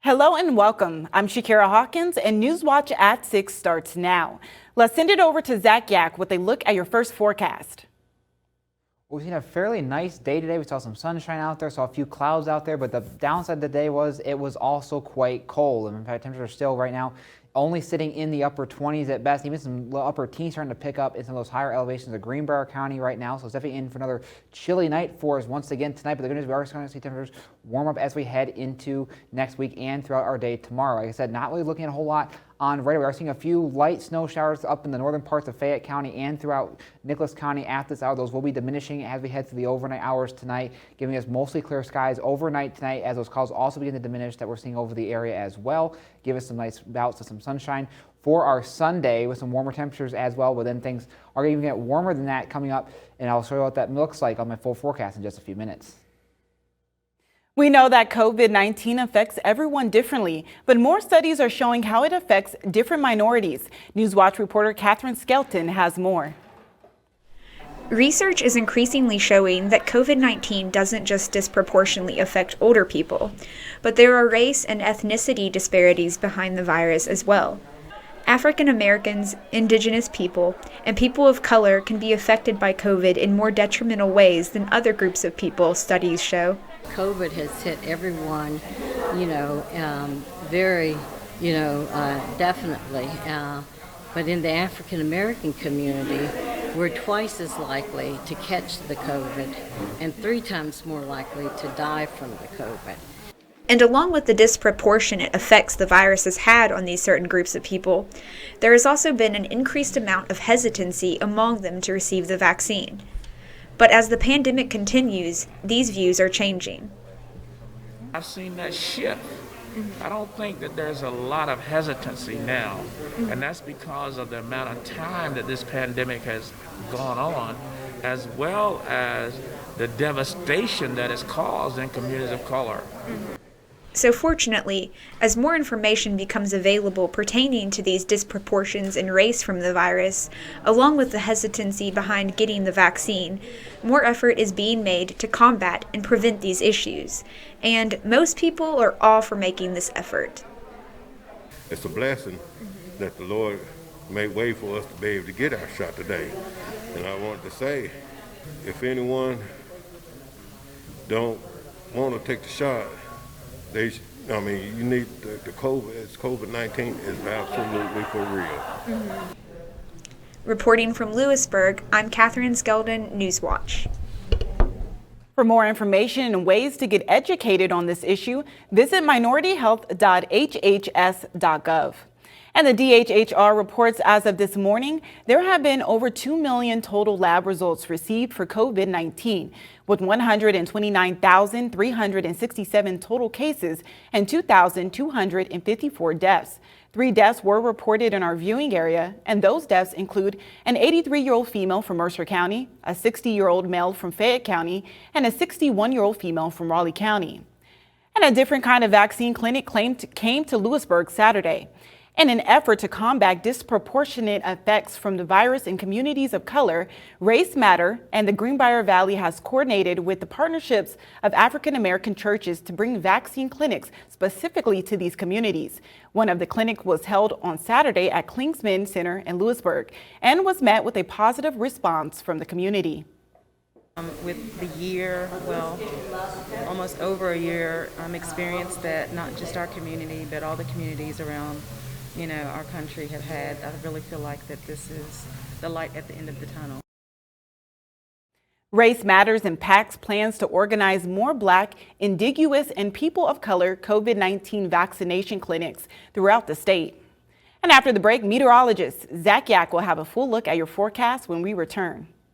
Hello and welcome. I'm Shakira Hawkins and Newswatch at 6 starts now. Let's send it over to Zach Yak with a look at your first forecast. We've seen a fairly nice day today. We saw some sunshine out there, saw a few clouds out there, but the downside of the day was it was also quite cold. And in fact, temperatures are still right now only sitting in the upper 20s at best, even some upper teens starting to pick up in some of those higher elevations of Greenbrier County right now. So it's definitely in for another chilly night for us once again tonight. But the good news, we are going to see temperatures warm up as we head into next week and throughout our day tomorrow. Like I said, not really looking at a whole lot on radar. We are seeing a few light snow showers up in the northern parts of Fayette County and throughout Nicholas County at this hour. Those will be diminishing as we head through the overnight hours tonight, giving us mostly clear skies overnight tonight as those clouds also begin to diminish that we're seeing over the area as well. Give us some nice bouts of some sunshine for our Sunday with some warmer temperatures as well, but then things are even get warmer than that coming up, and I'll show you what that looks like on my full forecast in just a few minutes. We know that COVID-19 affects everyone differently, but more studies are showing how it affects different minorities. Newswatch reporter Catherine Skelton has more. Research is increasingly showing that COVID-19 doesn't just disproportionately affect older people, but there are race and ethnicity disparities behind the virus as well. African Americans, indigenous people, and people of color can be affected by COVID in more detrimental ways than other groups of people, studies show. COVID has hit everyone, very, definitely. But in the African American community, we're twice as likely to catch the COVID and 3 times more likely to die from the COVID. And along with the disproportionate effects the virus has had on these certain groups of people, there has also been an increased amount of hesitancy among them to receive the vaccine. But as the pandemic continues, these views are changing. I've seen that shift. I don't think that there's a lot of hesitancy now, and that's because of the amount of time that this pandemic has gone on, as well as the devastation that it's caused in communities of color. So fortunately, as more information becomes available pertaining to these disproportions in race from the virus, along with the hesitancy behind getting the vaccine, more effort is being made to combat and prevent these issues. And most people are all for making this effort. It's a blessing that the Lord made way for us to be able to get our shot today. And I want to say, if don't want to take the shot, you need the COVID-19 is absolutely for real. Reporting from Lewisburg, I'm Catherine Skelton, Newswatch. For more information and ways to get educated on this issue, visit minorityhealth.hhs.gov. And the DHHR reports as of this morning, there have been over 2 million total lab results received for COVID-19, with 129,367 total cases and 2,254 deaths. 3 deaths were reported in our viewing area, and those deaths include an 83-year-old female from Mercer County, a 60-year-old male from Fayette County, and a 61-year-old female from Raleigh County. And a different kind of vaccine clinic came to Lewisburg Saturday. In an effort to combat disproportionate effects from the virus in communities of color, Race Matter and the Greenbrier Valley has coordinated with the partnerships of African American churches to bring vaccine clinics specifically to these communities. One of the clinics was held on Saturday at Klingsman Center in Lewisburg and was met with a positive response from the community. With the year, almost over a year, experience that not just our community, but all the communities around our country have had. I really feel like that this is the light at the end of the tunnel. Race Matters and PAC's plans to organize more Black, Indigenous, and people of color COVID-19 vaccination clinics throughout the state. And after the break, meteorologist Zach Yak will have a full look at your forecast when we return.